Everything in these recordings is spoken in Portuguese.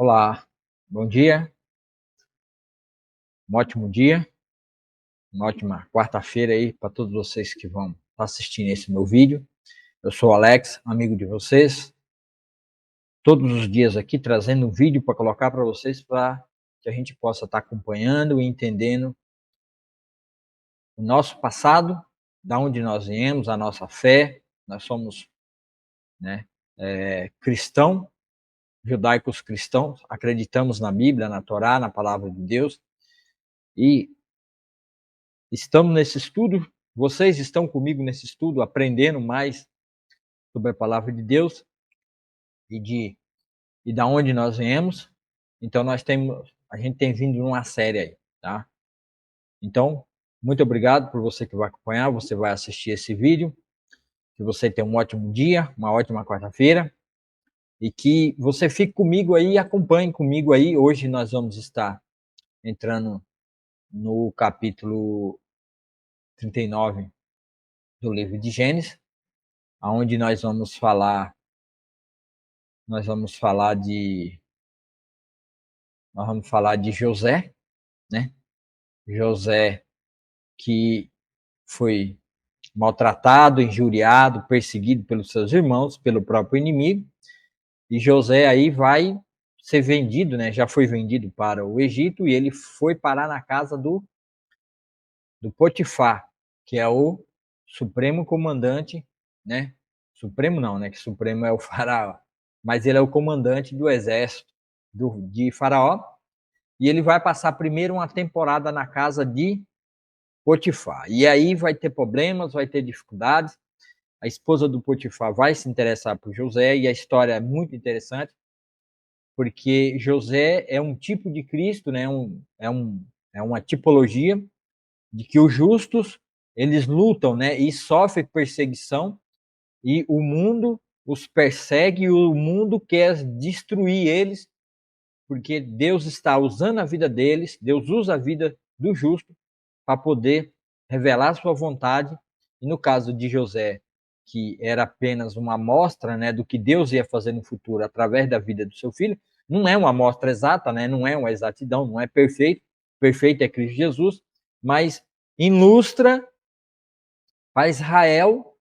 Olá, bom dia, um ótimo dia, uma ótima quarta-feira aí para todos vocês que vão estar assistindo esse meu vídeo. Eu sou o Alex, amigo de vocês, todos os dias aqui trazendo um vídeo para colocar para vocês para que a gente possa estar acompanhando e entendendo o nosso passado, da onde nós viemos, a nossa fé. Nós somos, né, cristão, judaicos cristãos, acreditamos na Bíblia, na Torá, na palavra de Deus e estamos nesse estudo, vocês estão comigo nesse estudo, aprendendo mais sobre a palavra de Deus e da onde nós viemos. Então a gente tem vindo numa série aí, tá? Então, muito obrigado por você que vai acompanhar, você vai assistir esse vídeo. Que você tenha um ótimo dia, uma ótima quarta-feira e que você fique comigo aí, acompanhe comigo aí. Hoje nós vamos estar entrando no capítulo 39 do livro de Gênesis, onde nós vamos falar de José, né? José que foi maltratado, injuriado, perseguido pelos seus irmãos, pelo próprio inimigo, e José aí vai ser vendido, né? Já foi vendido para o Egito e ele foi parar na casa do Potifar, que é o supremo comandante, né? Supremo não, né? Que supremo é o faraó, mas ele é o comandante do exército de Faraó. E ele vai passar primeiro uma temporada na casa de Potifar. E aí vai ter problemas, vai ter dificuldades. A esposa do Potifar vai se interessar por José e a história é muito interessante, porque José é um tipo de Cristo, né? É uma tipologia de que os justos, eles lutam, né? E sofrem perseguição e o mundo os persegue e o mundo quer destruir eles, porque Deus está usando a vida deles, Deus usa a vida do justo para poder revelar a sua vontade. E no caso de José, que era apenas uma amostra, né, do que Deus ia fazer no futuro através da vida do seu filho, não é uma amostra exata, né, não é uma exatidão, não é perfeito, perfeito é Cristo Jesus, mas ilustra para Israel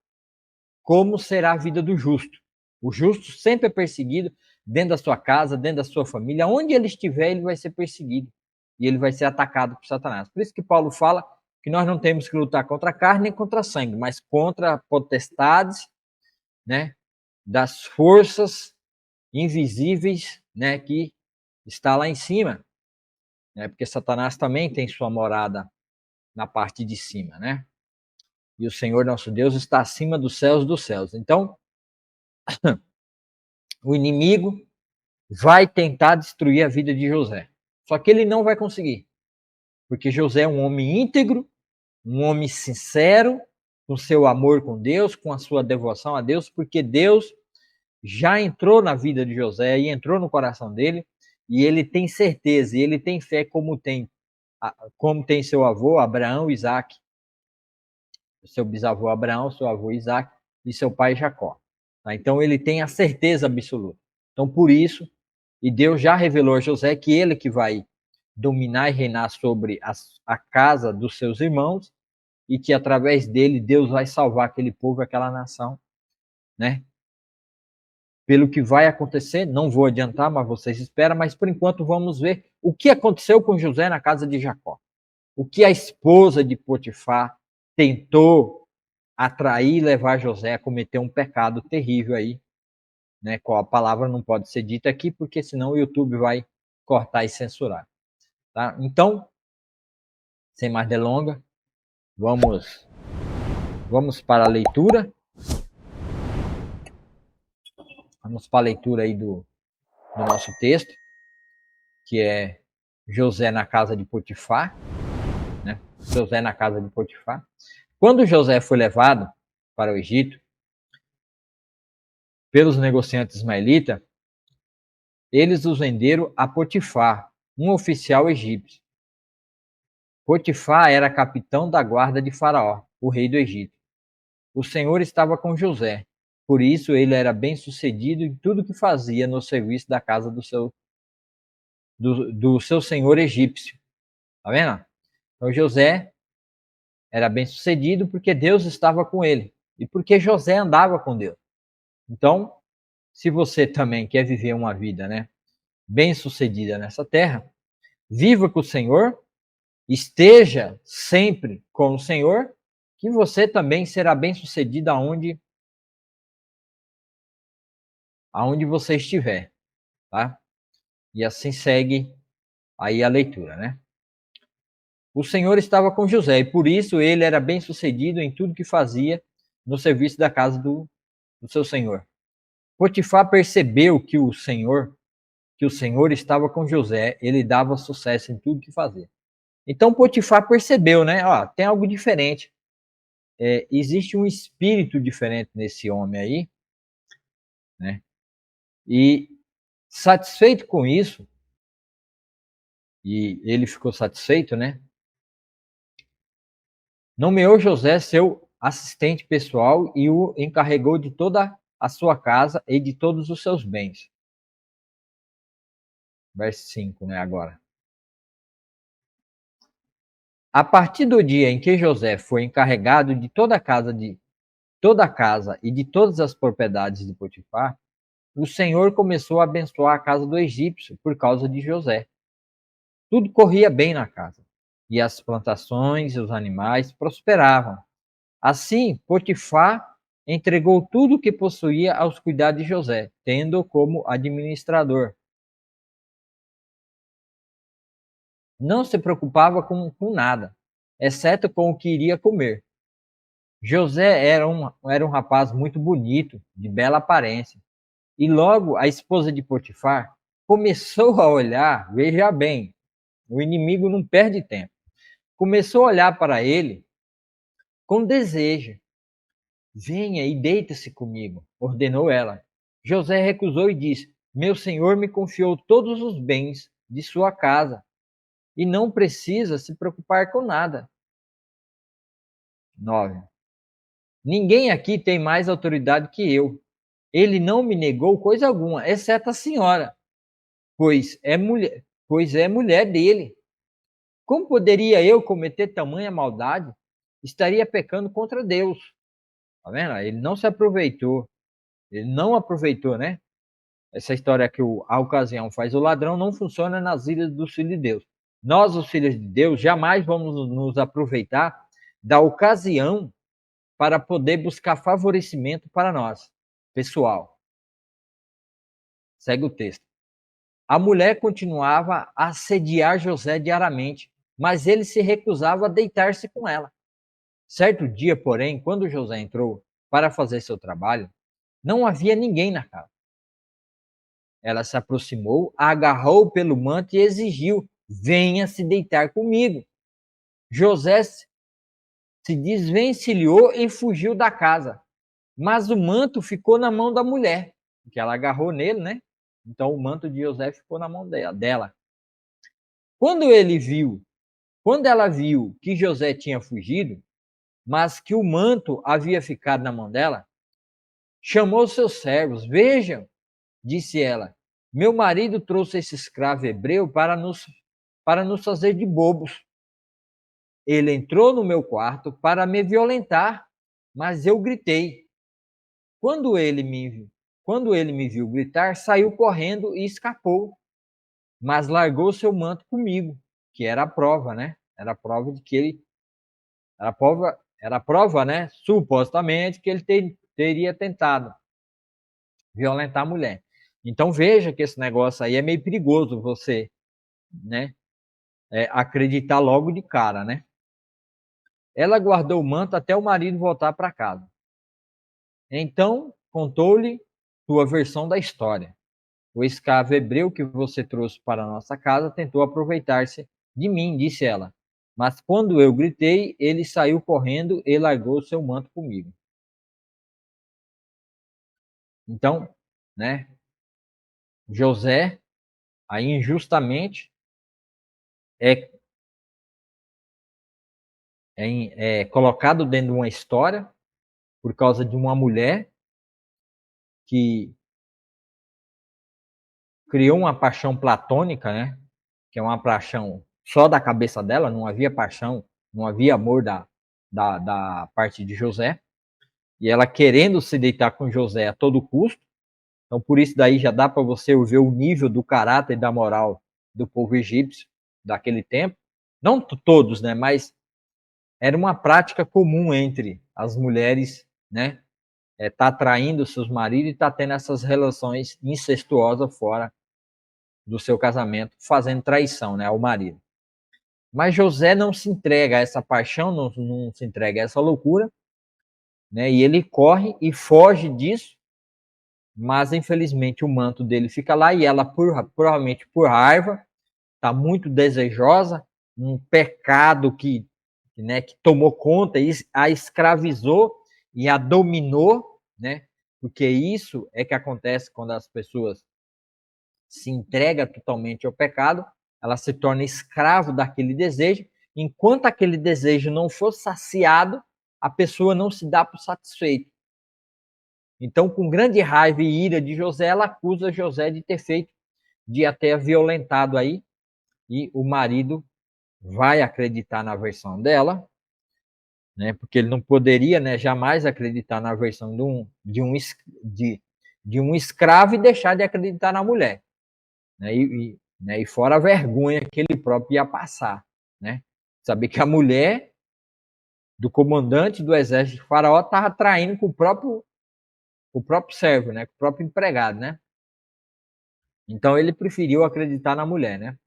como será a vida do justo. O justo sempre é perseguido dentro da sua casa, dentro da sua família, onde ele estiver, ele vai ser perseguido e ele vai ser atacado por Satanás. Por isso que Paulo fala que nós não temos que lutar contra a carne nem contra a sangue, mas contra potestades, né, das forças invisíveis, né, que está lá em cima, né, porque Satanás também tem sua morada na parte de cima, né? E o Senhor nosso Deus está acima dos céus dos céus. Então, o inimigo vai tentar destruir a vida de José. Só que ele não vai conseguir, porque José é um homem íntegro, um homem sincero, com seu amor com Deus, com a sua devoção a Deus, porque Deus já entrou na vida de José e entrou no coração dele, e ele tem certeza, e ele tem fé como tem seu avô Abraão, Isaac, seu bisavô Abraão, seu avô Isaac e seu pai Jacó. Tá? Então ele tem a certeza absoluta. Então por isso, e Deus já revelou a José que ele que vai dominar e reinar sobre a casa dos seus irmãos e que através dele Deus vai salvar aquele povo, aquela nação, né? Pelo que vai acontecer, não vou adiantar, mas vocês esperam, mas por enquanto vamos ver o que aconteceu com José na casa de Jacó. O que a esposa de Potifar tentou atrair e levar José a cometer um pecado terrível aí, né? Qual a palavra não pode ser dita aqui, porque senão o YouTube vai cortar e censurar. Tá? Então, sem mais delongas, vamos para a leitura. Vamos para a leitura aí do nosso texto, que é José na casa de Potifar, né? José na casa de Potifar. Quando José foi levado para o Egito pelos negociantes ismaelitas, eles os venderam a Potifar, um oficial egípcio. Potifar era capitão da guarda de Faraó, o rei do Egito. O Senhor estava com José, por isso ele era bem-sucedido em tudo que fazia no serviço da casa do seu do seu senhor egípcio. Tá vendo? Então José era bem sucedido porque Deus estava com ele e porque José andava com Deus. Então, se você também quer viver uma vida, né, bem sucedida nessa terra, viva com o Senhor, esteja sempre com o Senhor, que você também será bem sucedido aonde você estiver, tá? E assim segue aí a leitura, né? O Senhor estava com José e por isso ele era bem sucedido em tudo que fazia no serviço da casa do seu senhor. Potifar percebeu que o Senhor estava com José, ele dava sucesso em tudo que fazia. Então Potifar percebeu, né? Ó, tem algo diferente. Existe um espírito diferente nesse homem aí, né? E satisfeito com isso, e ele ficou satisfeito, né? Nomeou José seu assistente pessoal e o encarregou de toda a sua casa e de todos os seus bens. Verso 5, né, agora. A partir do dia em que José foi encarregado de toda a casa e de todas as propriedades de Potifar, o Senhor começou a abençoar a casa do egípcio por causa de José. Tudo corria bem na casa, e as plantações e os animais prosperavam. Assim, Potifar entregou tudo o que possuía aos cuidados de José, tendo-o como administrador. Não se preocupava com nada, exceto com o que iria comer. José era um rapaz muito bonito, de bela aparência. E logo a esposa de Potifar começou a olhar, veja bem, o inimigo não perde tempo. Começou a olhar para ele com desejo. Venha e deita-se comigo, ordenou ela. José recusou e disse: Meu senhor me confiou todos os bens de sua casa e não precisa se preocupar com nada. 9. Ninguém aqui tem mais autoridade que eu. Ele não me negou coisa alguma, exceto a senhora, pois é mulher dele. Como poderia eu cometer tamanha maldade? Estaria pecando contra Deus. Tá vendo? Ele não se aproveitou. Ele não aproveitou, né? Essa história que a ocasião faz o ladrão não funciona nas vidas dos filhos de Deus. Nós, os filhos de Deus, jamais vamos nos aproveitar da ocasião para poder buscar favorecimento para nós, pessoal. Segue o texto. A mulher continuava a assediar José diariamente, mas ele se recusava a deitar-se com ela. Certo dia, porém, quando José entrou para fazer seu trabalho, não havia ninguém na casa. Ela se aproximou, agarrou pelo manto e exigiu: venha se deitar comigo. José se desvencilhou e fugiu da casa. Mas o manto ficou na mão da mulher, porque ela agarrou nele, né? Então o manto de José ficou na mão dela. Quando ela viu que José tinha fugido, mas que o manto havia ficado na mão dela, chamou seus servos. Vejam, disse ela, meu marido trouxe esse escravo hebreu para nos fazer de bobos. Ele entrou no meu quarto para me violentar, mas eu gritei. Quando ele me viu gritar, saiu correndo e escapou, mas largou seu manto comigo, que era a prova, né? Era a prova de que ele era a prova, né? Supostamente que ele teria tentado violentar a mulher. Então veja que esse negócio aí é meio perigoso você, né? Acreditar logo de cara, né? Ela guardou o manto até o marido voltar para casa. Então contou-lhe sua versão da história. O escravo hebreu que você trouxe para a nossa casa tentou aproveitar-se de mim, disse ela. Mas quando eu gritei, ele saiu correndo e largou seu manto comigo. Então, né? José, aí injustamente, é colocado dentro de uma história por causa de uma mulher que criou uma paixão platônica, né? que é uma paixão só da cabeça dela, não havia paixão, não havia amor da parte de José, e ela querendo se deitar com José a todo custo. Então, por isso daí já dá para você ver o nível do caráter e da moral do povo egípcio daquele tempo. Não todos, né, mas era uma prática comum entre as mulheres, né, tá traindo seus maridos e tá tendo essas relações incestuosas fora do seu casamento, fazendo traição, né, ao marido. Mas José não se entrega a essa paixão, não se entrega a essa loucura, né, e ele corre e foge disso, mas infelizmente o manto dele fica lá e ela, provavelmente por raiva, está muito desejosa, um pecado que tomou conta e a escravizou e a dominou, né? Porque isso é que acontece quando as pessoas se entregam totalmente ao pecado, ela se torna escravo daquele desejo, enquanto aquele desejo não for saciado, a pessoa não se dá por satisfeito. Então, com grande raiva e ira de José, ela acusa José de ter feito, de até violentado aí, e o marido vai acreditar na versão dela, né? Porque ele não poderia, né, jamais acreditar na versão de um escravo e deixar de acreditar na mulher, né? E fora a vergonha que ele próprio ia passar, né? Saber que a mulher do comandante do exército de Faraó estava traindo com o próprio servo, né? Com o próprio empregado, né? Então ele preferiu acreditar na mulher, né?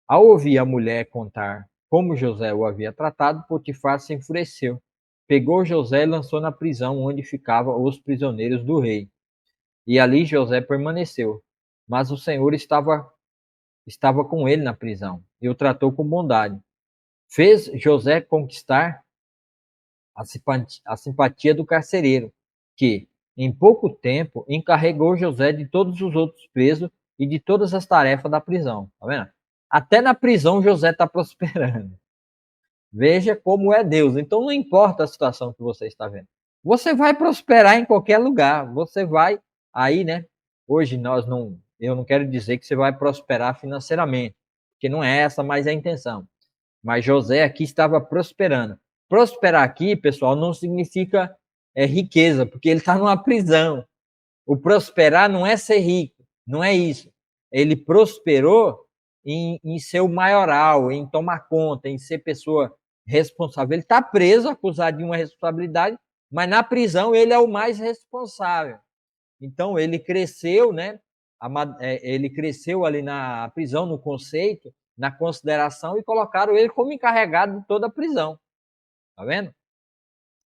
Ao ouvir a mulher contar como José o havia tratado, Potifar se enfureceu. Pegou José e lançou na prisão onde ficavam os prisioneiros do rei. E ali José permaneceu. Mas o Senhor estava com ele na prisão e o tratou com bondade. Fez José conquistar a simpatia do carcereiro, que, em pouco tempo, encarregou José de todos os outros presos e de todas as tarefas da prisão. Tá vendo? Até na prisão José está prosperando. Veja como é Deus. Então não importa a situação que você está vendo. Você vai prosperar em qualquer lugar. Você vai aí, né? Hoje eu não quero dizer que você vai prosperar financeiramente, porque não é essa mais a intenção. Mas José aqui estava prosperando. Prosperar aqui, pessoal, não significa riqueza, porque ele está numa prisão. O prosperar não é ser rico, não é isso. Ele prosperou em ser o maioral, em tomar conta, em ser pessoa responsável. Ele está preso, acusado de uma responsabilidade, mas na prisão ele é o mais responsável. Então ele cresceu, né? Ele cresceu ali na prisão, no conceito, na consideração, e colocaram ele como encarregado de toda a prisão. Tá vendo?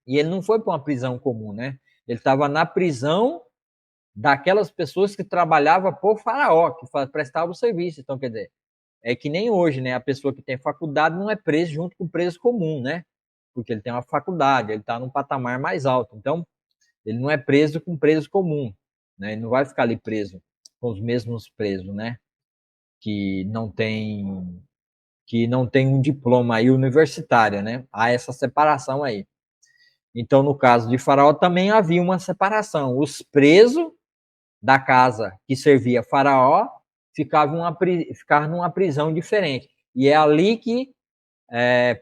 E ele não foi para uma prisão comum, né? Ele estava na prisão daquelas pessoas que trabalhavam por Faraó, que prestavam o serviço. Então, quer dizer, é que nem hoje, né? A pessoa que tem faculdade não é preso junto com o preso comum, né? Porque ele tem uma faculdade, ele está num patamar mais alto. Então, ele não é preso com preso comum, né? Ele não vai ficar ali preso com os mesmos presos, né? Que não tem um diploma aí universitário, né? Há essa separação aí. Então, no caso de Faraó, também havia uma separação. Os presos da casa que servia Faraó ficavam numa prisão diferente. E é ali que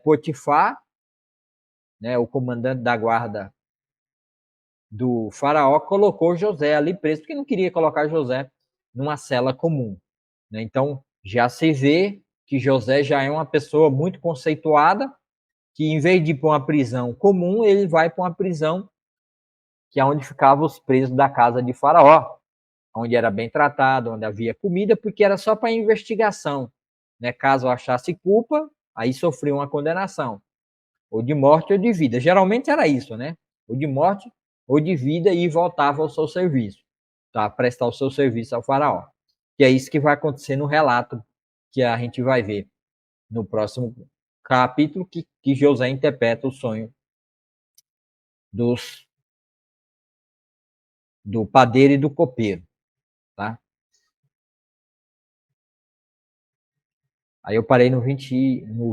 Potifar, né, o comandante da guarda do Faraó, colocou José ali preso, porque não queria colocar José numa cela comum, né? Então, já se vê que José já é uma pessoa muito conceituada, que em vez de ir para uma prisão comum, ele vai para uma prisão que é onde ficavam os presos da casa de Faraó, onde era bem tratado, onde havia comida, porque era só para investigação, né? Caso achasse culpa, aí sofria uma condenação, ou de morte ou de vida. Geralmente era isso, né? Ou de morte ou de vida, e voltava ao seu serviço, tá? Prestar o seu serviço ao faraó. Que é isso que vai acontecer no relato que a gente vai ver no próximo capítulo, que José interpreta o sonho do padeiro e do copeiro, tá? Aí eu parei no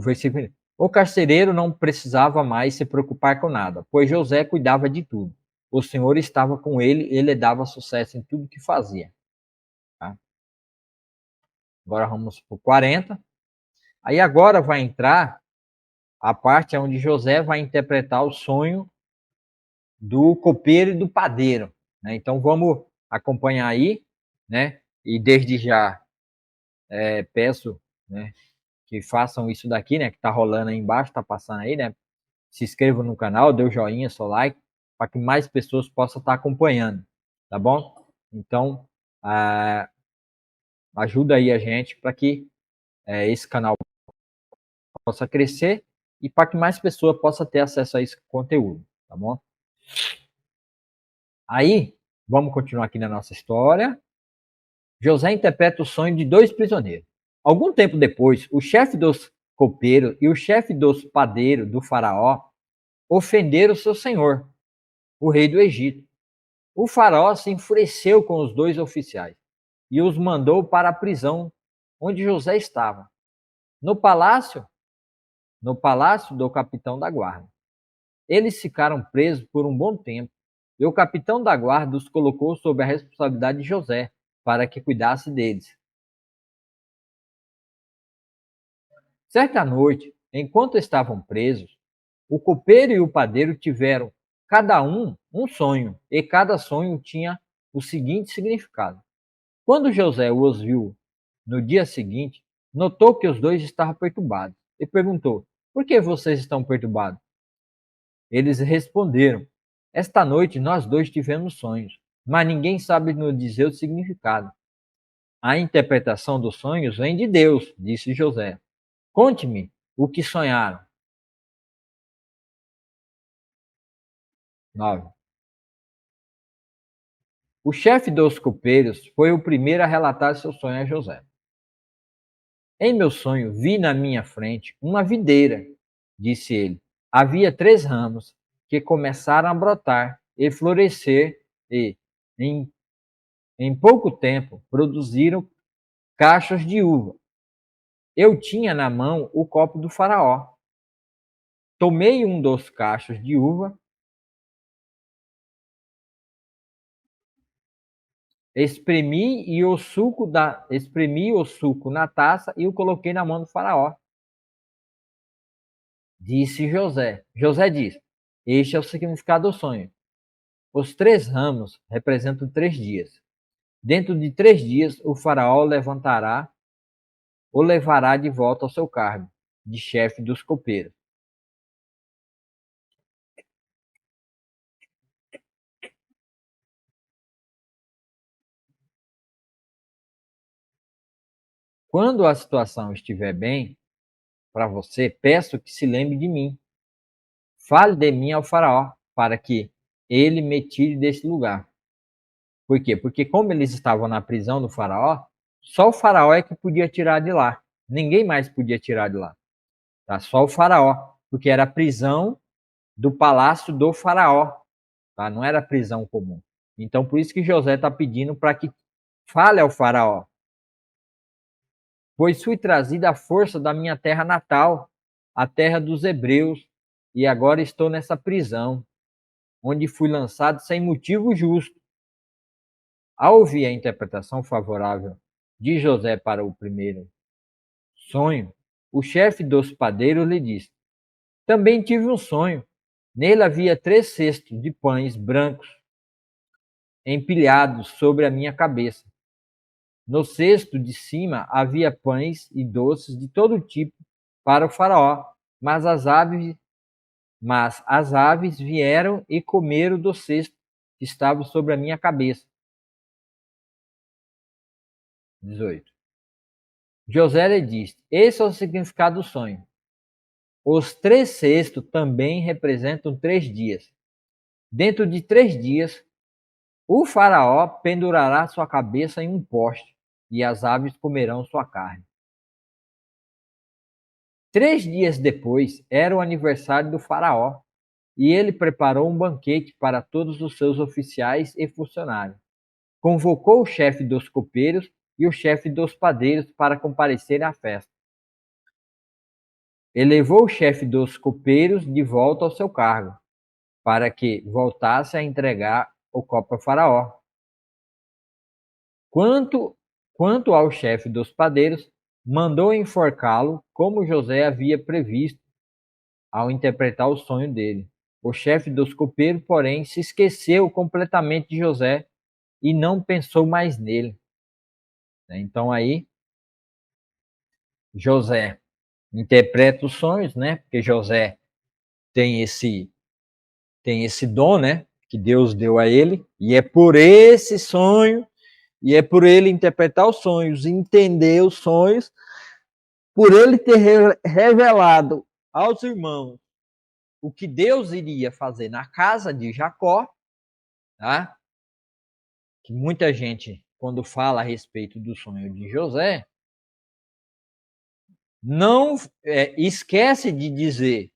versículo. O carcereiro não precisava mais se preocupar com nada, pois José cuidava de tudo. O Senhor estava com ele, ele dava sucesso em tudo que fazia. Tá? Agora vamos para o 40. Aí agora vai entrar a parte onde José vai interpretar o sonho do copeiro e do padeiro, né? Então vamos acompanhar aí, né? E desde já peço, né, que façam isso daqui, né? Que tá rolando aí embaixo, tá passando aí, né? Se inscrevam no canal, dê o joinha, seu like, para que mais pessoas possam estar acompanhando, tá bom? Então, ajuda aí a gente para que esse canal possa crescer e para que mais pessoas possam ter acesso a esse conteúdo, tá bom? Aí, vamos continuar aqui na nossa história. José interpreta o sonho de dois prisioneiros. Algum tempo depois, o chefe dos copeiros e o chefe dos padeiros do faraó ofenderam seu senhor, o rei do Egito. O faraó se enfureceu com os dois oficiais e os mandou para a prisão onde José estava, no palácio, no palácio do capitão da guarda. Eles ficaram presos por um bom tempo, e o capitão da guarda os colocou sob a responsabilidade de José, para que cuidasse deles. Certa noite, enquanto estavam presos, o copeiro e o padeiro tiveram, cada um sonho, e cada sonho tinha o seguinte significado. Quando José os viu no dia seguinte, notou que os dois estavam perturbados e perguntou: Por que vocês estão perturbados? Eles responderam: Esta noite nós dois tivemos sonhos, mas ninguém sabe nos dizer o significado. A interpretação dos sonhos vem de Deus, disse José. Conte-me o que sonharam. 9. O chefe dos copeiros foi o primeiro a relatar seu sonho a José. Em meu sonho, vi na minha frente uma videira, disse ele. Havia 3 ramos que começaram a brotar e florescer e, em, em pouco tempo, produziram cachos de uva. Eu tinha na mão o copo do faraó. Tomei um dos cachos de uva, espremi o suco na taça e o coloquei na mão do faraó. Disse José. José diz: Este é o significado do sonho. Os 3 ramos representam 3 dias. Dentro de 3 dias, o faraó o levará de volta ao seu cargo de chefe dos copeiros. Quando a situação estiver bem para você, peço que se lembre de mim. Fale de mim ao faraó, para que ele me tire deste lugar. Por quê? Porque como eles estavam na prisão do faraó, só o faraó é que podia tirar de lá. Ninguém mais podia tirar de lá. Tá? Só o faraó, porque era a prisão do palácio do faraó. Tá? Não era prisão comum. Então, por isso que José está pedindo para que fale ao faraó. Pois fui trazido à força da minha terra natal, a terra dos hebreus, e agora estou nessa prisão, onde fui lançado sem motivo justo. Ao ouvir a interpretação favorável de José para o primeiro sonho, o chefe dos padeiros lhe disse: Também tive um sonho. Nele havia 3 cestos de pães brancos empilhados sobre a minha cabeça. No cesto de cima havia pães e doces de todo tipo para o faraó, mas as aves vieram e comeram do cesto que estava sobre a minha cabeça. 18. José lhe disse: Esse é o significado do sonho. Os 3 cestos também representam 3 dias. Dentro de 3 dias, o faraó pendurará sua cabeça em um poste, e as aves comerão sua carne. 3 dias depois era o aniversário do faraó, e ele preparou um banquete para todos os seus oficiais e funcionários. Convocou o chefe dos copeiros e o chefe dos padeiros para comparecerem à festa. Elevou o chefe dos copeiros de volta ao seu cargo, para que voltasse a entregar o copo ao faraó. Quanto ao chefe dos padeiros, mandou enforcá-lo, como José havia previsto ao interpretar o sonho dele. O chefe dos copeiros, porém, se esqueceu completamente de José e não pensou mais nele. Então aí, José interpreta os sonhos, né? Porque José tem esse dom, né? Que Deus deu a ele, e é por esse sonho, e é por ele interpretar os sonhos, entender os sonhos, por ele ter revelado aos irmãos o que Deus iria fazer na casa de Jacó, tá? Que muita gente, quando fala a respeito do sonho de José, não esquece de dizer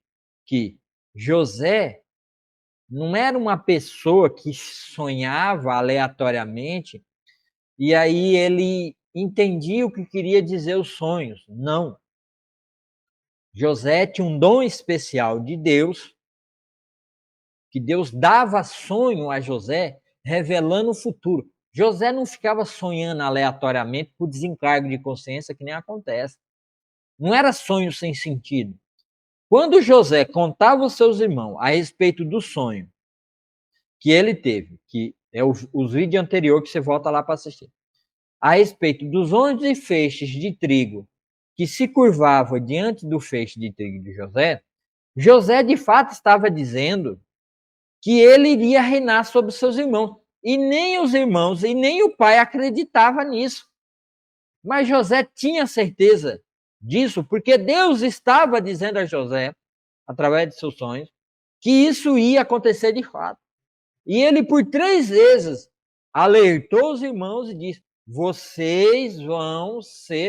que José não era uma pessoa que sonhava aleatoriamente e aí ele entendia o que queria dizer os sonhos. Não. José tinha um dom especial de Deus, que Deus dava sonho a José, revelando o futuro. José não ficava sonhando aleatoriamente por desencargo de consciência, que nem acontece. Não era sonho sem sentido. Quando José contava aos seus irmãos a respeito do sonho que ele teve, que é os vídeos anteriores que você volta lá para assistir, a respeito dos 11 feixes de trigo que se curvavam diante do feixe de trigo de José, José de fato estava dizendo que ele iria reinar sobre seus irmãos. E nem os irmãos e nem o pai acreditavam nisso. Mas José tinha certeza disso, porque Deus estava dizendo a José, através de seus sonhos, que isso ia acontecer de fato. E ele, por 3 vezes, alertou os irmãos e disse: vocês vão se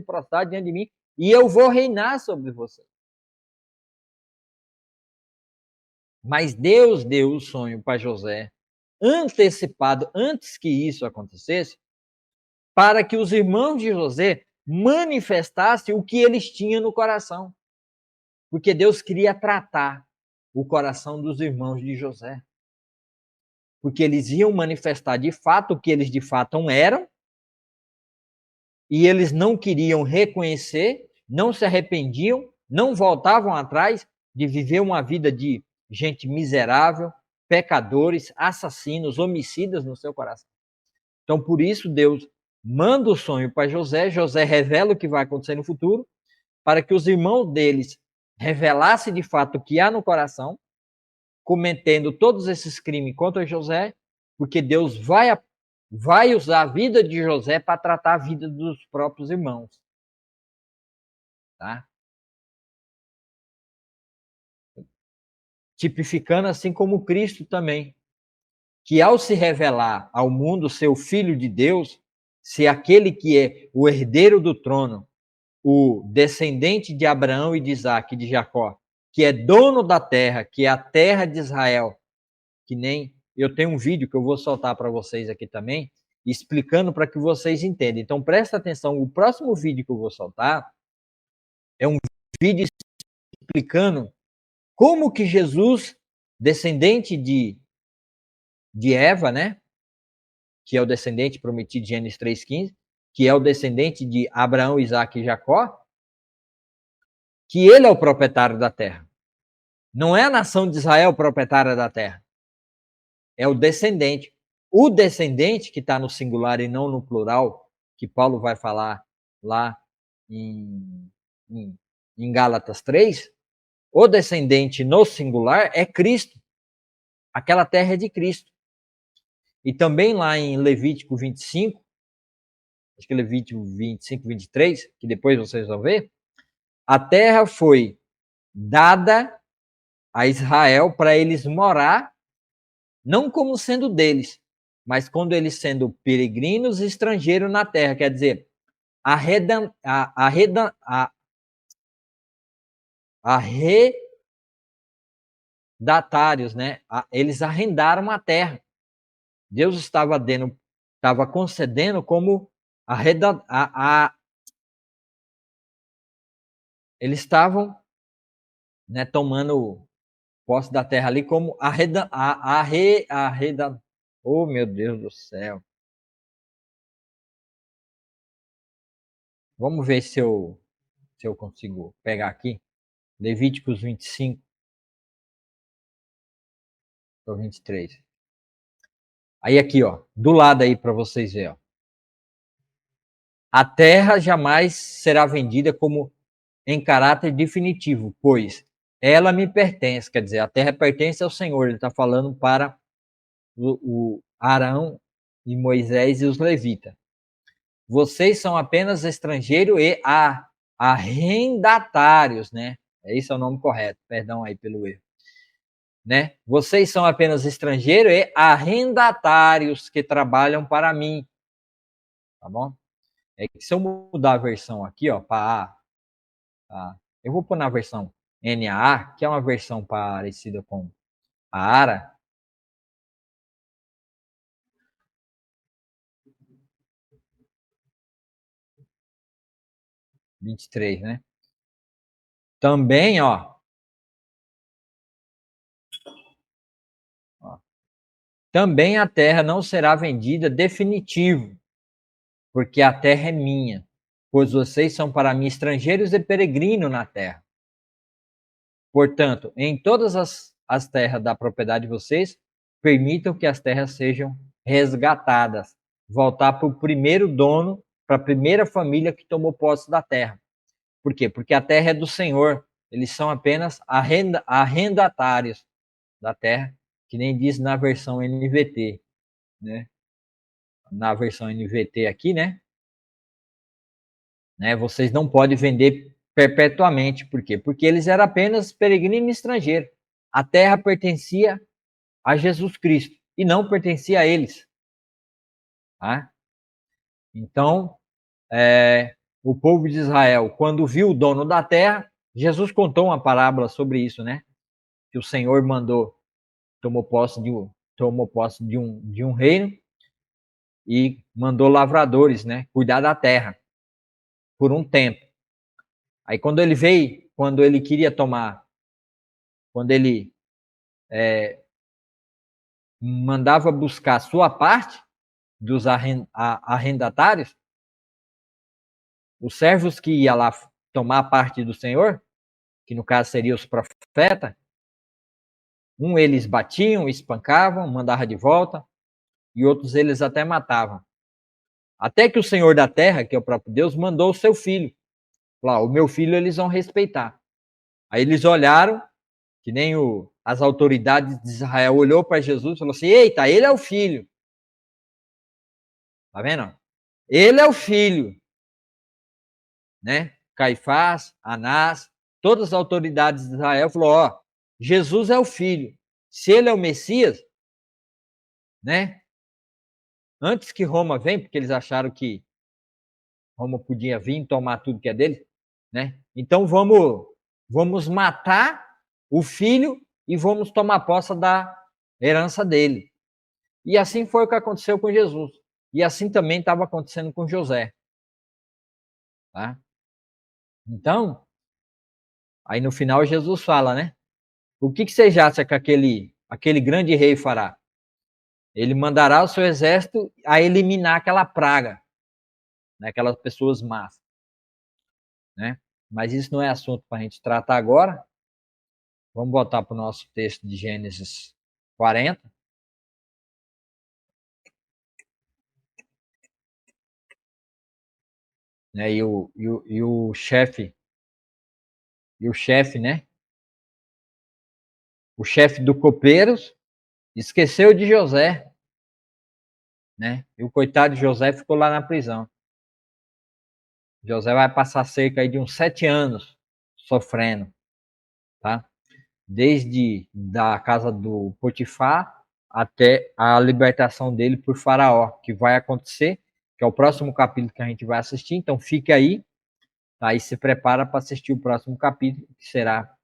prostrar diante de mim e eu vou reinar sobre vocês. Mas Deus deu o sonho para José, antecipado, antes que isso acontecesse, para que os irmãos de José manifestassem o que eles tinham no coração. Porque Deus queria tratar o coração dos irmãos de José. Porque eles iam manifestar de fato o que eles de fato eram, e eles não queriam reconhecer, não se arrependiam, não voltavam atrás de viver uma vida de gente miserável, pecadores, assassinos, homicidas no seu coração. Então, por isso, Deus manda o sonho para José, José revela o que vai acontecer no futuro, para que os irmãos deles revelassem de fato o que há no coração, cometendo todos esses crimes contra José, porque Deus vai usar a vida de José para tratar a vida dos próprios irmãos. Tá? Tipificando assim como Cristo também, que ao se revelar ao mundo ser o Filho de Deus, ser aquele que é o herdeiro do trono, o descendente de Abraão e de Isaac e de Jacó, que é dono da terra, que é a terra de Israel, que nem eu tenho um vídeo que eu vou soltar para vocês aqui também, explicando para que vocês entendam. Então presta atenção, o próximo vídeo que eu vou soltar é um vídeo explicando como que Jesus, descendente de Eva, né, que é o descendente prometido de Gênesis 3,15, que é o descendente de Abraão, Isaac e Jacó, que ele é o proprietário da terra. Não é a nação de Israel proprietária da terra. É o descendente. O descendente, que está no singular e não no plural, que Paulo vai falar lá em Gálatas 3, o descendente no singular é Cristo. Aquela terra é de Cristo. E também lá em Levítico 25, acho que Levítico 25, 23, que depois vocês vão ver, a terra foi dada a Israel para eles morar, não como sendo deles, mas quando eles sendo peregrinos e estrangeiros na terra, quer dizer, arrendatários, né? Eles arrendaram a terra. Deus estava concedendo como eles estavam, né, tomando posse da terra ali como oh meu Deus do céu. Vamos ver se eu consigo pegar aqui. Levíticos 25 ou 23. Aí aqui, ó, do lado aí para vocês verem, ó. A terra jamais será vendida como em caráter definitivo, pois ela me pertence, quer dizer, a terra pertence ao Senhor. Ele está falando para o Arão e Moisés e os levitas. Vocês são apenas estrangeiros e arrendatários, né? Esse é o nome correto, perdão aí pelo erro. Né? Vocês são apenas estrangeiros e arrendatários que trabalham para mim. Tá bom? É que se eu mudar a versão aqui, ó, para A, tá? Eu vou pôr na versão NAA, que é uma versão parecida com a ARA. (23), né? Também, ó, também a terra não será vendida definitivo, porque a terra é minha, pois vocês são para mim estrangeiros e peregrinos na terra. Portanto, em todas as terras da propriedade de vocês, permitam que as terras sejam resgatadas, voltar para o primeiro dono, para a primeira família que tomou posse da terra. Por quê? Porque a terra é do Senhor, eles são apenas arrendatários da terra, que nem diz na versão NVT, né? Na versão NVT aqui, né? Vocês não podem vender perpetuamente. Por quê? Porque eles eram apenas peregrinos estrangeiros. A terra pertencia a Jesus Cristo e não pertencia a eles. Tá? Então, o povo de Israel, quando viu o dono da terra, Jesus contou uma parábola sobre isso, né? Que o Senhor tomou posse de um reino e mandou lavradores, né, cuidar da terra por um tempo. Aí quando ele veio, quando ele queria tomar, quando ele mandava buscar a sua parte dos arrendatários, os servos que iam lá tomar a parte do Senhor, que no caso seriam os profetas, eles batiam, espancavam, mandavam de volta, e outros eles até matavam. Até que o Senhor da terra, que é o próprio Deus, mandou o seu filho. Falou, o meu filho eles vão respeitar. Aí eles olharam, que nem as autoridades de Israel olhou para Jesus e falou assim, eita, ele é o filho. Tá vendo? Ele é o filho. Né? Caifás, Anás, todas as autoridades de Israel falou, ó, Jesus é o filho. Se ele é o Messias, né? Antes que Roma venha, porque eles acharam que Roma podia vir tomar tudo que é dele, né? Então vamos matar o filho e vamos tomar posse da herança dele. E assim foi o que aconteceu com Jesus. E assim também estava acontecendo com José. Tá? Então, aí no final Jesus fala, né? O que vocês acham que aquele grande rei fará? Ele mandará o seu exército a eliminar aquela praga, né? Aquelas pessoas más. Né? Mas isso não é assunto para a gente tratar agora. Vamos voltar para o nosso texto de Gênesis 40. Né? O chefe, né? O chefe do copeiros esqueceu de José, né? E o coitado de José ficou lá na prisão. José vai passar cerca de uns 7 anos sofrendo, tá? Desde da casa do Potifar até a libertação dele por Faraó, que vai acontecer, que é o próximo capítulo que a gente vai assistir. Então fique aí, tá? E se prepara para assistir o próximo capítulo, que será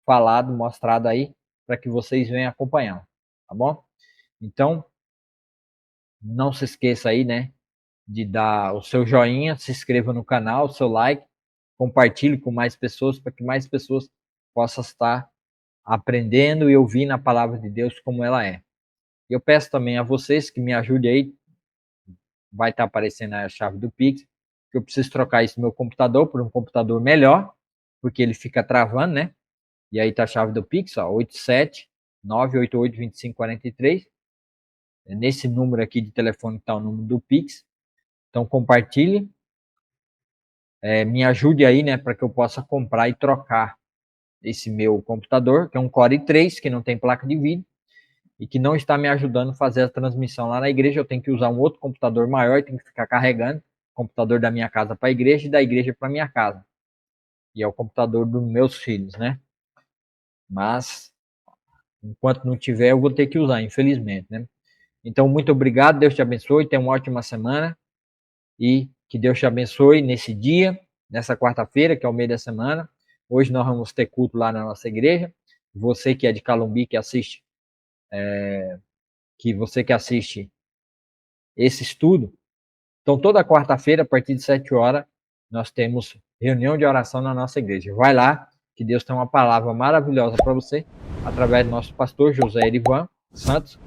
falado, mostrado aí, para que vocês venham acompanhar, tá bom? Então, não se esqueça aí, né, de dar o seu joinha, se inscreva no canal, o seu like, compartilhe com mais pessoas, para que mais pessoas possam estar aprendendo e ouvindo a palavra de Deus como ela é. Eu peço também a vocês que me ajudem aí, vai estar aparecendo a chave do Pix, que eu preciso trocar esse meu computador por um computador melhor, porque ele fica travando, né? E aí tá a chave do Pix, ó, 879882543. É nesse número aqui de telefone que tá o número do Pix. Então compartilhe, me ajude aí, né, para que eu possa comprar e trocar esse meu computador, que é um Core i3, que não tem placa de vídeo, e que não está me ajudando a fazer a transmissão lá na igreja. Eu tenho que usar um outro computador maior, tenho que ficar carregando o computador da minha casa para a igreja e da igreja para minha casa. E é o computador dos meus filhos, né? Mas, enquanto não tiver, eu vou ter que usar, infelizmente, né? Então, muito obrigado, Deus te abençoe, tenha uma ótima semana e que Deus te abençoe nesse dia, nessa quarta-feira, que é o meio da semana. Hoje nós vamos ter culto lá na nossa igreja. Você que é de Calumbi, que assiste esse estudo. Então, toda quarta-feira, a partir de 7 horas, nós temos reunião de oração na nossa igreja. Vai lá, que Deus tem uma palavra maravilhosa para você, através do nosso pastor José Erivan Santos.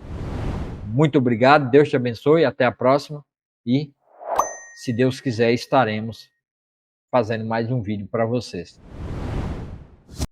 Muito obrigado, Deus te abençoe, até a próxima. E, se Deus quiser, estaremos fazendo mais um vídeo para vocês.